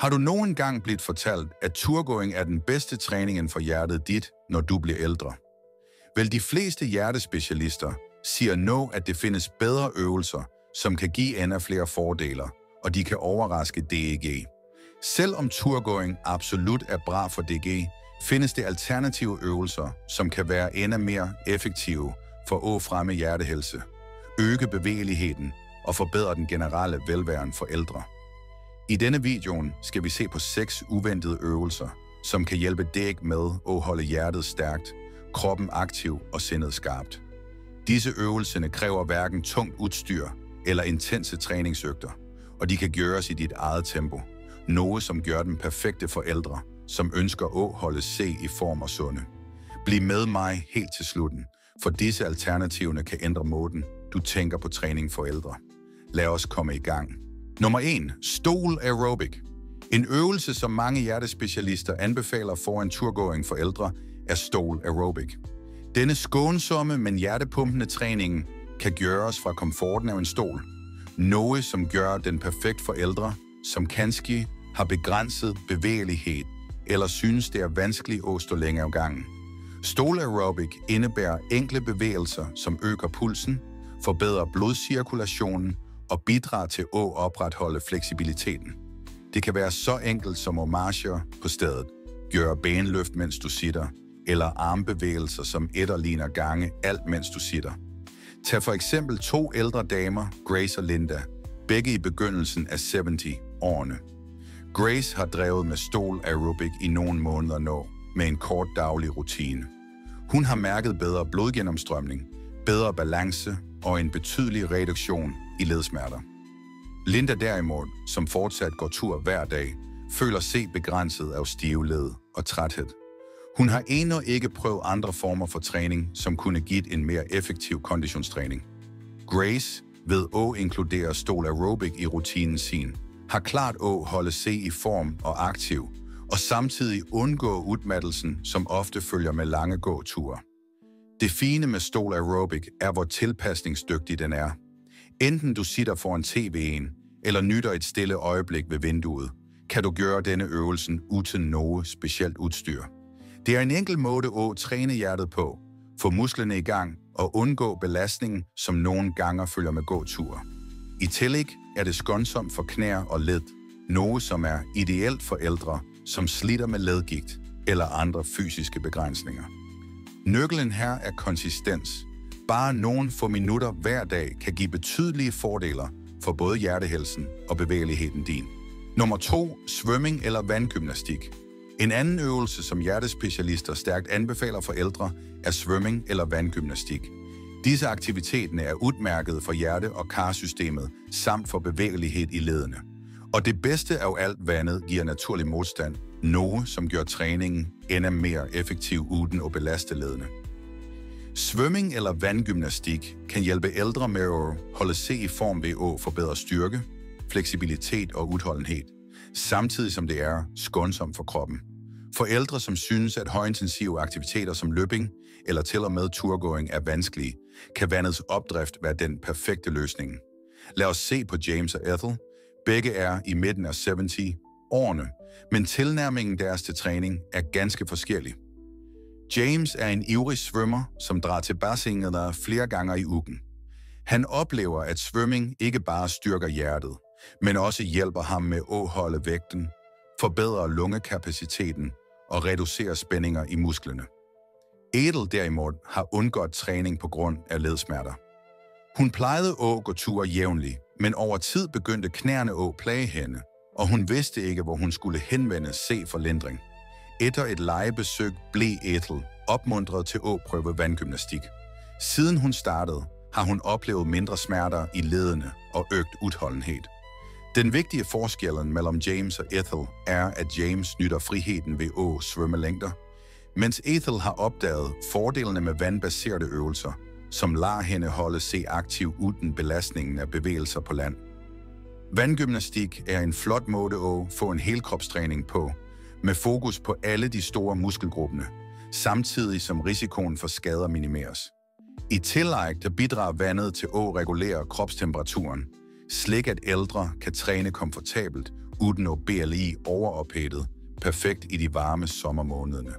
Har du nogen gang blivet fortalt, at turgåing er den bedste træning inden for hjertet dit, når du bliver ældre? Vel, de fleste hjertespecialister siger at det findes bedre øvelser, som kan give endnu flere fordele, og de kan overraske DEG. Selvom turgåing absolut er bra for DG, findes det alternative øvelser, som kan være endnu mere effektive for at fremme hjertehelse, øge bevægeligheden og forbedre den generelle velværen for ældre. I denne videoen skal vi se på 6 uventede øvelser, som kan hjælpe dig med at holde hjertet stærkt, kroppen aktiv og sindet skarpt. Disse øvelser kræver hverken tungt udstyr eller intense træningsøgter, og de kan gøres i dit eget tempo. Noget, som gør dem perfekte for ældre, som ønsker at holde sig i form og sunde. Bliv med mig helt til slutten, for disse alternativerne kan ændre måden, du tænker på træning for ældre. Lad os komme i gang. Nummer 1. Stol aerobic. En øvelse, som mange hjertespecialister anbefaler for en turgåing for ældre, er stol aerobic. Denne skånsomme, men hjertepumpende træning kan gøres fra komforten af en stol. Noget, som gør den perfekt for ældre, som kanskje har begrænset bevægelighed eller synes, det er vanskeligt at stå længe ad gangen. Stol aerobic indebærer enkle bevægelser, som øger pulsen, forbedrer blodcirkulationen og bidrager til at opretholde fleksibiliteten. Det kan være så enkelt som at marchere på stedet, gøre benløft, mens du sitter, eller armbevægelser, som etterligner gange, alt mens du sitter. Tag for eksempel 2 ældre damer, Grace og Linda, begge i begyndelsen af 70-årene. Grace har drevet med stol aerobic i nogle måneder nu, med en kort daglig rutine. Hun har mærket bedre blodgennemstrømning, bedre balance og en betydelig reduktion i ledsmerter. Linda derimod, som fortsat går tur hver dag, føler sig begrænset af stive led og træthed. Hun har endnu ikke prøvet andre former for træning, som kunne give en mere effektiv konditionstræning. Grace, ved at inkludere stol aerobic i rutinen sin, har klart at holde sig i form og aktiv, og samtidig undgå udmattelsen, som ofte følger med lange gåture. Det fine med stol aerobic er, hvor tilpasningsdygtig den er. Enten du sitter foran TV'en eller nyder et stille øjeblik ved vinduet, kan du gøre denne øvelsen uden noget specielt udstyr. Det er en enkel måde at træne hjertet på, få musklerne i gang og undgå belastningen, som nogle gange følger med gåture. I tillæg er det skånsomt for knæ og led, noget som er ideelt for ældre, som sliter med ledgigt eller andre fysiske begrænsninger. Nøglen her er konsistens. Bare nogle få minutter hver dag kan give betydelige fordele for både hjertehelsen og bevægeligheden din. Nummer 2. Svømning eller vandgymnastik. En anden øvelse, som hjertespecialister stærkt anbefaler for ældre, er svømning eller vandgymnastik. Disse aktiviteter er udmærket for hjerte- og karsystemet samt for bevægelighed i ledene. Og det bedste af alt vandet giver naturlig modstand, noget som gør træningen endnu mere effektiv uden at belaste ledene. Svømning eller vandgymnastik kan hjælpe ældre med at holde sig i form ved at forbedre styrke, fleksibilitet og udholdenhed, samtidig som det er skånsomt for kroppen. For ældre, som synes, at højintensive aktiviteter som løbning eller til og med turgåing er vanskelige, kan vandets opdrift være den perfekte løsning. Lad os se på James og Ethel. Begge er i midten af 70-årene, men tilnærmingen deres til træning er ganske forskellig. James er en ivrig svømmer, som drager til bassinet der flere gange i ugen. Han oplever, at svømning ikke bare styrker hjertet, men også hjælper ham med at holde vægten, forbedre lungekapaciteten og reducere spændinger i musklerne. Ethel derimod har undgået træning på grund af ledsmerter. Hun plejede at gå ture jævnligt, men over tid begyndte knæene at plage hende, og hun vidste ikke, hvor hun skulle henvende sig for lindring. Efter et legebesøg blev Ethel opmuntret til at prøve vandgymnastik. Siden hun startede, har hun oplevet mindre smerter i ledene og øget udholdenhed. Den vigtige forskellen mellem James og Ethel er, at James nyder friheden ved at svømme længder, mens Ethel har opdaget fordelene med vandbaserede øvelser, som lader hende holde sig aktiv uden belastningen af bevægelser på land. Vandgymnastik er en flot måde at få en helkropstræning på, med fokus på alle de store muskelgrupperne, samtidig som risikoen for skader minimeres. I tillæg der bidrager vandet til at regulere kropstemperaturen, Slik at ældre kan træne komfortabelt, uden at BLI overophedet, perfekt i de varme sommermånederne.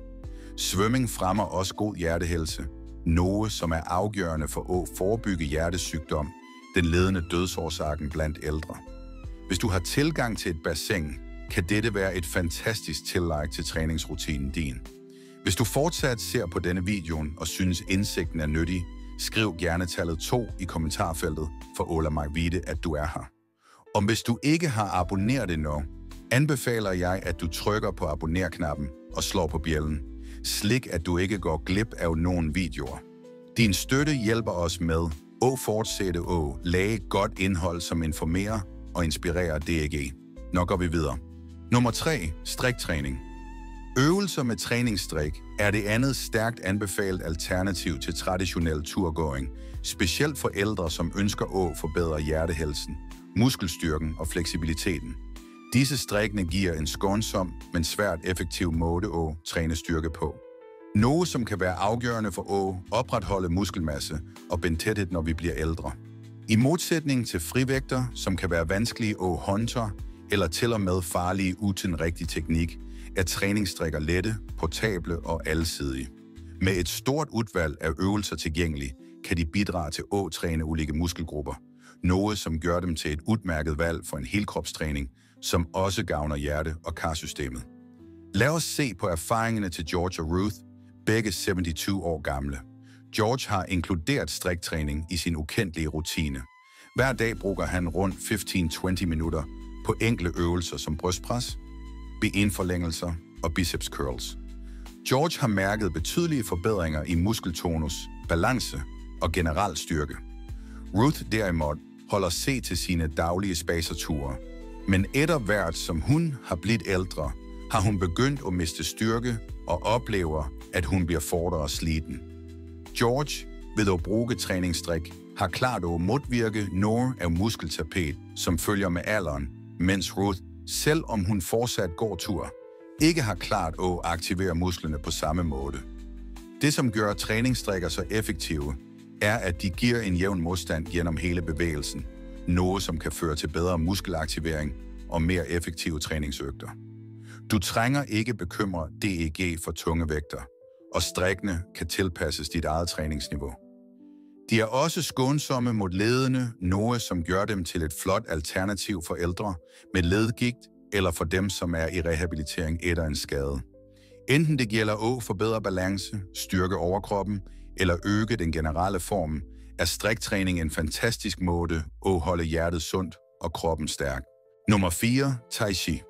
Svømning fremmer også god hjertehelse, noget som er afgørende for at forebygge hjertesygdom, den ledende dødsårsagen blandt ældre. Hvis du har tilgang til et bassin, kan dette være et fantastisk tillæg til træningsrutinen din. Hvis du fortsat ser på denne video og synes indsigten er nyttig, skriv gerne tallet 2 i kommentarfeltet for at lade mig vide, at du er her. Og hvis du ikke har abonneret endnu, anbefaler jeg, at du trykker på abonner-knappen og slår på bjællen, slik at du ikke går glip af nogle videoer. Din støtte hjælper os med at fortsætte at lage godt indhold, som informerer og inspirerer DAG. Nu går vi videre. Nummer 3. Striktræning. Øvelser med træningsstrik er det andet stærkt anbefalet alternativ til traditionel turgåing, specielt for ældre, som ønsker at forbedre hjertehelsen, muskelstyrken og fleksibiliteten. Disse strikkene giver en skånsom, men svært effektiv måde at træne styrke på. Noget, som kan være afgørende for at opretholde muskelmasse og bentæthed, når vi bliver ældre. I modsætning til frivægter, som kan være vanskelige at håndtere eller til og med farlige uden rigtig teknik, er træningsstrikker lette, portable og alsidige. Med et stort udvalg af øvelser tilgængelige, kan de bidrage til at træne ulike muskelgrupper, noget som gør dem til et udmærket valg for en helkropstræning, som også gavner hjerte- og karsystemet. Lad os se på erfaringerne til George og Ruth, begge 72 år gamle. George har inkluderet striktræning i sin ukendelige rutine. Hver dag bruger han rundt 15-20 minutter på enkle øvelser som brystpres, benforlængelser og biceps curls. George har mærket betydelige forbedringer i muskeltonus, balance og generel styrke. Ruth derimod holder sig til sine daglige spacerture, men etter hvert som hun har blivet ældre, har hun begyndt at miste styrke og oplever, at hun bliver fortere sliten. George, ved at bruge træningsstrik, har klart at modvirke noget af muskeltapet, som følger med alderen, mens Ruth, selv om hun fortsat går tur, ikke har klart at aktivere musklerne på samme måde. Det, som gør træningsstrikker så effektive, er, at de giver en jævn modstand gennem hele bevægelsen, noget som kan føre til bedre muskelaktivering og mere effektive træningsøgter. Du trænger ikke bekymre DEG for tunge vægter, og strikkene kan tilpasses dit eget træningsniveau. De er også skånsomme mod ledene, noget som gør dem til et flot alternativ for ældre med ledgigt eller for dem, som er i rehabilitering efter en skade. Enten det gælder at forbedre balance, styrke overkroppen eller øge den generelle form, er striktræning en fantastisk måde at holde hjertet sundt og kroppen stærk. Nummer 4. Tai Chi.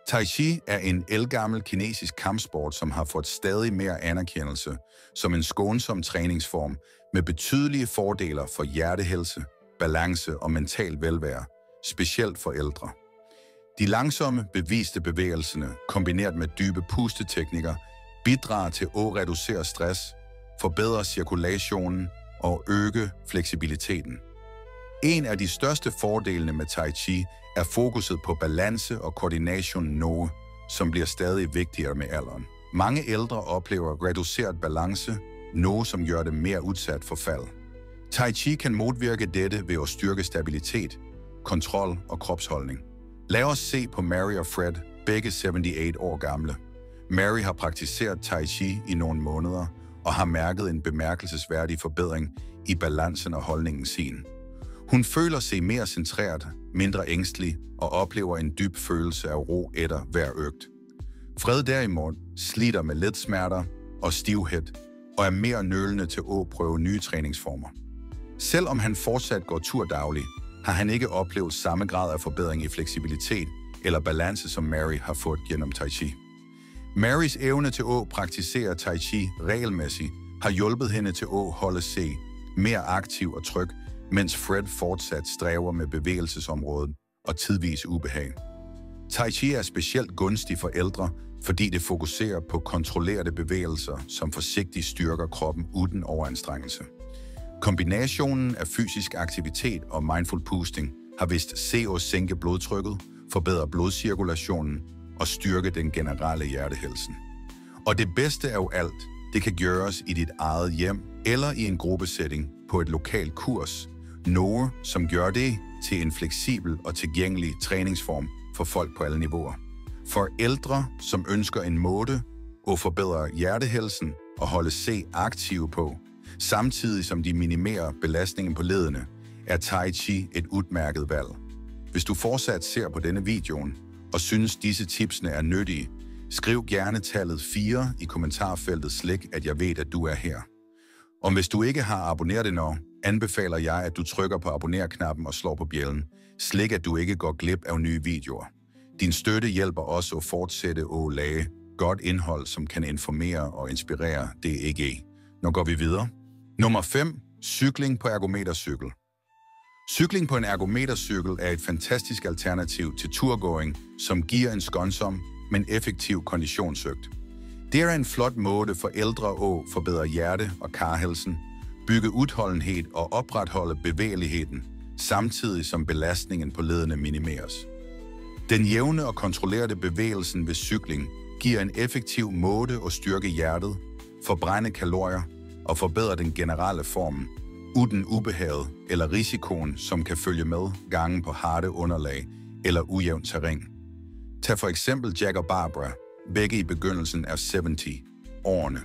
Tai Chi er en ældgammel kinesisk kampsport, som har fået stadig mere anerkendelse som en skånsom træningsform med betydelige fordele for hjertehelse, balance og mental velvære, specielt for ældre. De langsomme, beviste bevægelserne, kombineret med dybe pusteteknikker, bidrager til at reducere stress, forbedre cirkulationen og øge fleksibiliteten. En af de største fordelene med Tai Chi er fokuset på balance og koordination noget, som bliver stadig vigtigere med alderen. Mange ældre oplever reduceret balance, noget som gør dem mere udsat for fald. Tai Chi kan modvirke dette ved at styrke stabilitet, kontrol og kropsholdning. Lad os se på Mary og Fred, begge 78 år gamle. Mary har praktiseret Tai Chi i nogle måneder og har mærket en bemærkelsesværdig forbedring i balancen og holdningen sin. Hun føler sig mere centreret, mindre ængstelig og oplever en dyb følelse af ro efter hver øgt. Fred derimod sliter med ledsmerter og stivhed og er mere nølende til at prøve nye træningsformer. Selvom han fortsat går tur dagligt, har han ikke oplevet samme grad af forbedring i fleksibilitet eller balance, som Mary har fået gennem Tai Chi. Marys evne til at praktisere Tai Chi regelmæssigt har hjulpet hende til at holde sig mere aktiv og tryg, mens Fred fortsat stræver med bevægelsesområdet og tidvis ubehag. Tai Chi er specielt gunstig for ældre, fordi det fokuserer på kontrollerede bevægelser, som forsigtigt styrker kroppen uden overanstrengelse. Kombinationen af fysisk aktivitet og mindful boosting har vist se at sænke blodtrykket, forbedre blodcirkulationen og styrke den generelle hjertehelsen. Og det bedste af alt, det kan gøres i dit eget hjem eller i en gruppesætning på et lokalt kurs. Noget, som gør det til en fleksibel og tilgængelig træningsform for folk på alle niveauer. For ældre, som ønsker en måde at forbedre hjertehelsen og holde sig aktive på, samtidig som de minimerer belastningen på leddene, er Tai Chi et udmærket valg. Hvis du fortsat ser på denne video og synes disse tipsene er nyttige, skriv gerne tallet 4 i kommentarfeltet, slik at jeg ved, at du er her. Og hvis du ikke har abonneret endnu, anbefaler jeg, at du trykker på abonner-knappen og slår på bjællen, slik at du ikke går glip af nye videoer. Din støtte hjælper også at fortsætte at lave godt indhold, som kan informere og inspirere DEG. Nu går vi videre. Nummer 5. Cykling på ergometercykel. Cykling på en ergometercykel er et fantastisk alternativ til turgåing, som giver en skånsom, men effektiv konditionsøgt. Det er en flot måde for ældre at forbedre hjerte- og karhelsen, bygge udholdenhed og opretholde bevægeligheden, samtidig som belastningen på leddene minimeres. Den jævne og kontrollerede bevægelsen ved cykling giver en effektiv måde at styrke hjertet, forbrænde kalorier og forbedre den generelle form, uden ubehaget eller risikoen, som kan følge med gangen på harde underlag eller ujævnt terræn. Tag for eksempel Jack og Barbara, begge i begyndelsen af 70-årene.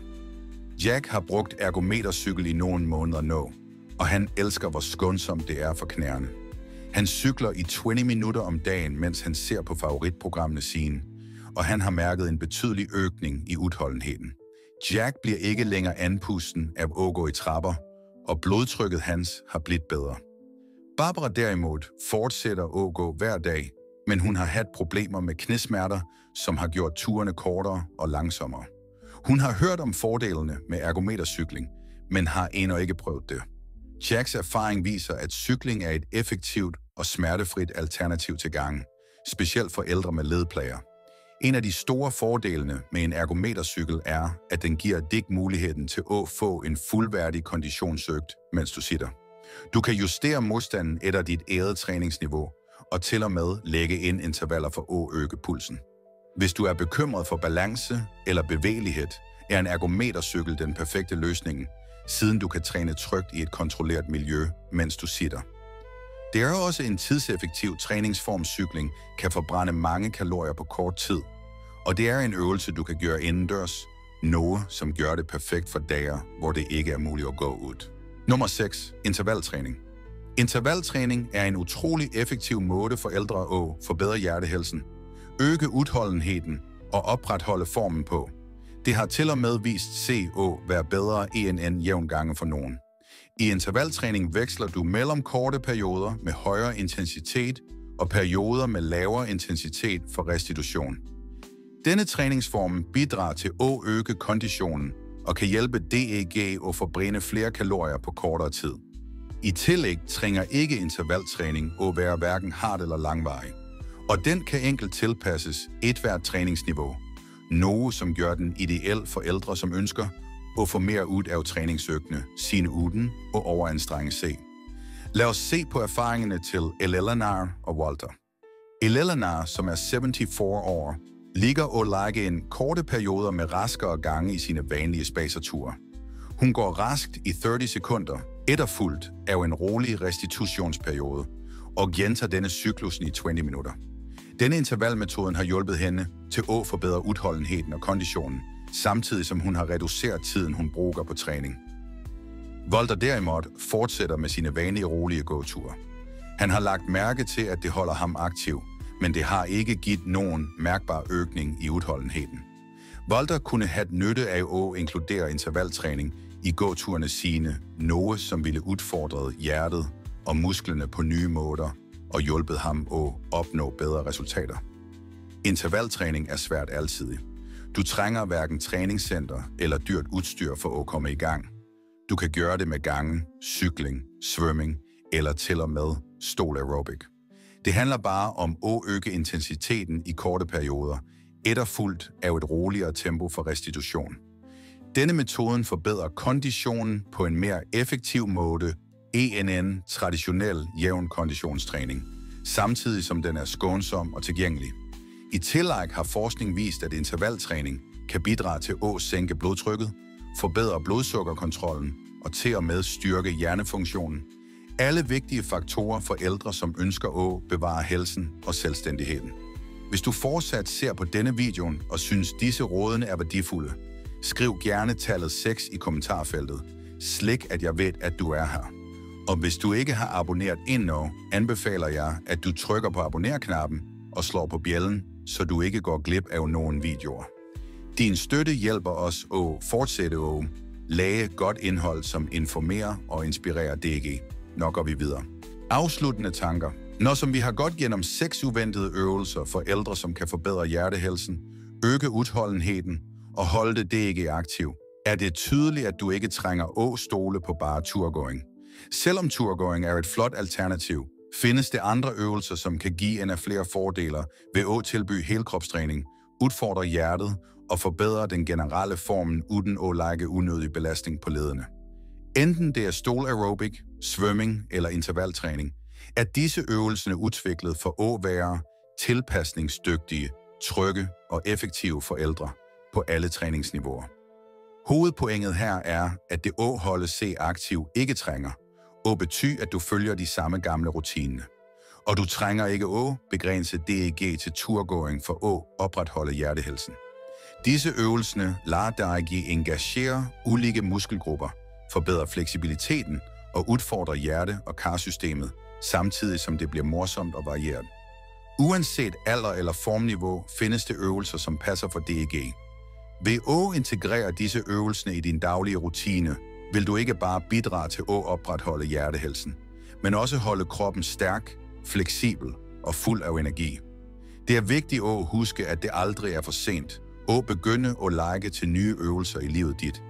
Jack har brugt ergometercykel i nogle måneder nu, og han elsker, hvor skånsomt det er for knæerne. Han cykler i 20 minutter om dagen, mens han ser på favoritprogrammene sine, og han har mærket en betydelig øgning i udholdenheden. Jack bliver ikke længere anpusten af at gå i trapper, og blodtrykket hans har blivet bedre. Barbara derimod fortsætter at gå hver dag, men hun har haft problemer med knæsmerter, som har gjort turene kortere og langsommere. Hun har hørt om fordelene med ergometercykling, men har endnu ikke prøvet det. Jacks erfaring viser, at cykling er et effektivt og smertefrit alternativ til gangen, specielt for ældre med ledplager. En af de store fordelene med en ergometercykel er, at den giver dig muligheden til at få en fuldværdig konditionsøgt, mens du sitter. Du kan justere modstanden efter dit eget træningsniveau, og til og med lægge ind intervaller for at øge pulsen. Hvis du er bekymret for balance eller bevægelighed, er en ergometercykel den perfekte løsning, siden du kan træne trygt i et kontrolleret miljø, mens du sitter. Det er også en tidseffektiv træningsform. Cykling kan forbrænde mange kalorier på kort tid, og det er en øvelse, du kan gøre indendørs, noget som gør det perfekt for dage, hvor det ikke er muligt at gå ud. Nummer 6. Intervaltræning. Intervaltræning er en utrolig effektiv måde for ældre at forbedre hjertehelsen, øge udholdenheden og opretholde formen på. Det har til og med vist sig at være bedre end en jævn gange for nogen. I intervaltræning veksler du mellem korte perioder med højere intensitet og perioder med lavere intensitet for restitution. Denne træningsform bidrager til at øge konditionen og kan hjælpe DEG at forbrænde flere kalorier på kortere tid. I tillæg trænger ikke intervaltræning at være hverken hardt eller langvarig, og den kan enkelt tilpasses ethvert træningsniveau. Noget, som gør den ideel for ældre, som ønsker at få mere ud af træningsøgtene, sine uden og overanstrenge sig. Lad os se på erfaringerne til Eleanor og Walter. Eleanor, som er 74 år, ligger og lægger en korte perioder med raskere gange i sine vanlige spacerture. Hun går raskt i 30 sekunder, efterfulgt af en rolig restitutionsperiode, og gentager denne cyklusen i 20 minutter. Denne intervalmetoden har hjulpet hende til at forbedre udholdenheden og konditionen, samtidig som hun har reduceret tiden, hun bruger på træning. Walter derimod fortsætter med sine vanlige rolige gåture. Han har lagt mærke til, at det holder ham aktiv, men det har ikke givet nogen mærkbar øgning i udholdenheden. Walter kunne have nytte af at inkludere intervaltræning i gåturene sine, noget som ville udfordre hjertet og musklerne på nye måder og hjulpet ham at opnå bedre resultater. Intervaltræning er svært altid. Du trænger hverken træningscenter eller dyrt udstyr for at komme i gang. Du kan gøre det med gange, cykling, svømning eller til og med stol aerobic. Det handler bare om at øge intensiteten i korte perioder, efterfulgt af et roligere tempo for restitution. Denne metoden forbedrer konditionen på en mere effektiv måde end en traditionel jævn konditionstræning, samtidig som den er skånsom og tilgængelig. I tillæg har forskning vist, at intervaltræning kan bidrage til at sænke blodtrykket, forbedre blodsukkerkontrollen og til og med styrke hjernefunktionen. Alle vigtige faktorer for ældre, som ønsker at bevare helsen og selvstændigheden. Hvis du fortsat ser på denne video og synes disse rådene er værdifulde, skriv gerne tallet 6 i kommentarfeltet. Slik at jeg ved, at du er her. Og hvis du ikke har abonneret endnu, anbefaler jeg, at du trykker på abonner-knappen og slår på bjællen, så du ikke går glip af nogen videoer. Din støtte hjælper os at fortsætte at lage godt indhold, som informerer og inspirerer DG. Nå går vi videre. Afsluttende tanker. Når som vi har gået gennem 6 uventede øvelser for ældre, som kan forbedre hjertehelsen, øge udholdenheden og holde det DG aktiv, er det tydeligt, at du ikke trænger at stole på bare turgåing. Selvom turgåing er et flot alternativ, findes det andre øvelser, som kan give en af flere fordeler ved at tilbyde helkropstræning, udfordre hjertet og forbedre den generelle formen uden at lægge unødig belastning på ledene. Enten det er stol-aerobic, svømning eller intervaltræning, er disse øvelser udviklet for at være tilpasningsdygtige, trygge og effektive for ældre på alle træningsniveauer. Hovedpointet her er, at det at holde sig aktiv ikke trænger, og betyder, at du følger de samme gamle rutiner. Og du trænger ikke at begrænse DEG til turgåing for at opretholde hjertehelsen. Disse øvelser lader dig engagere ulike muskelgrupper, forbedre fleksibiliteten og udfordre hjerte- og karsystemet, samtidig som det bliver morsomt og varieret. Uanset alder eller formniveau findes det øvelser, som passer for DEG. Ved at integrere disse øvelser i din daglige rutine, vil du ikke bare bidrage til at opretholde hjertehelsen, men også holde kroppen stærk, fleksibel og fuld af energi. Det er vigtigt at huske, at det aldrig er for sent at begynde at lægge til nye øvelser i livet dit.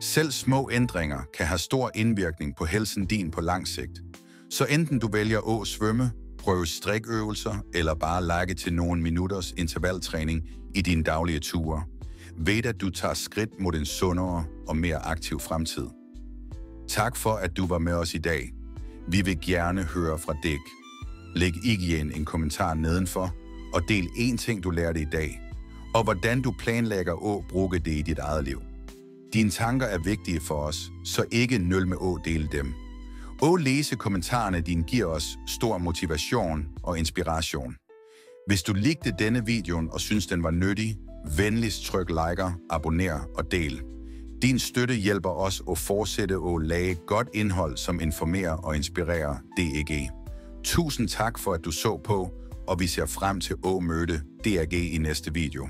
Selv små ændringer kan have stor indvirkning på helsen din på lang sigt. Så enten du vælger at svømme, prøve strikøvelser eller bare lægge til nogle minutters intervaltræning i dine daglige ture, ved at du tager skridt mod en sundere og mere aktiv fremtid. Tak for, at du var med os i dag. Vi vil gerne høre fra dig. Læg igen en kommentar nedenfor, og del en ting, du lærte i dag, og hvordan du planlægger at bruge det i dit eget liv. Dine tanker er vigtige for os, så ikke nøl med at dele dem. Og læse kommentarerne din giver os stor motivation og inspiration. Hvis du likede denne video og synes den var nyttig, venligst tryk liker, abonner og del. Din støtte hjælper os at fortsætte at lage godt indhold, som informerer og inspirerer DEG. Tusind tak for, at du så på, og vi ser frem til at møde DEG i næste video.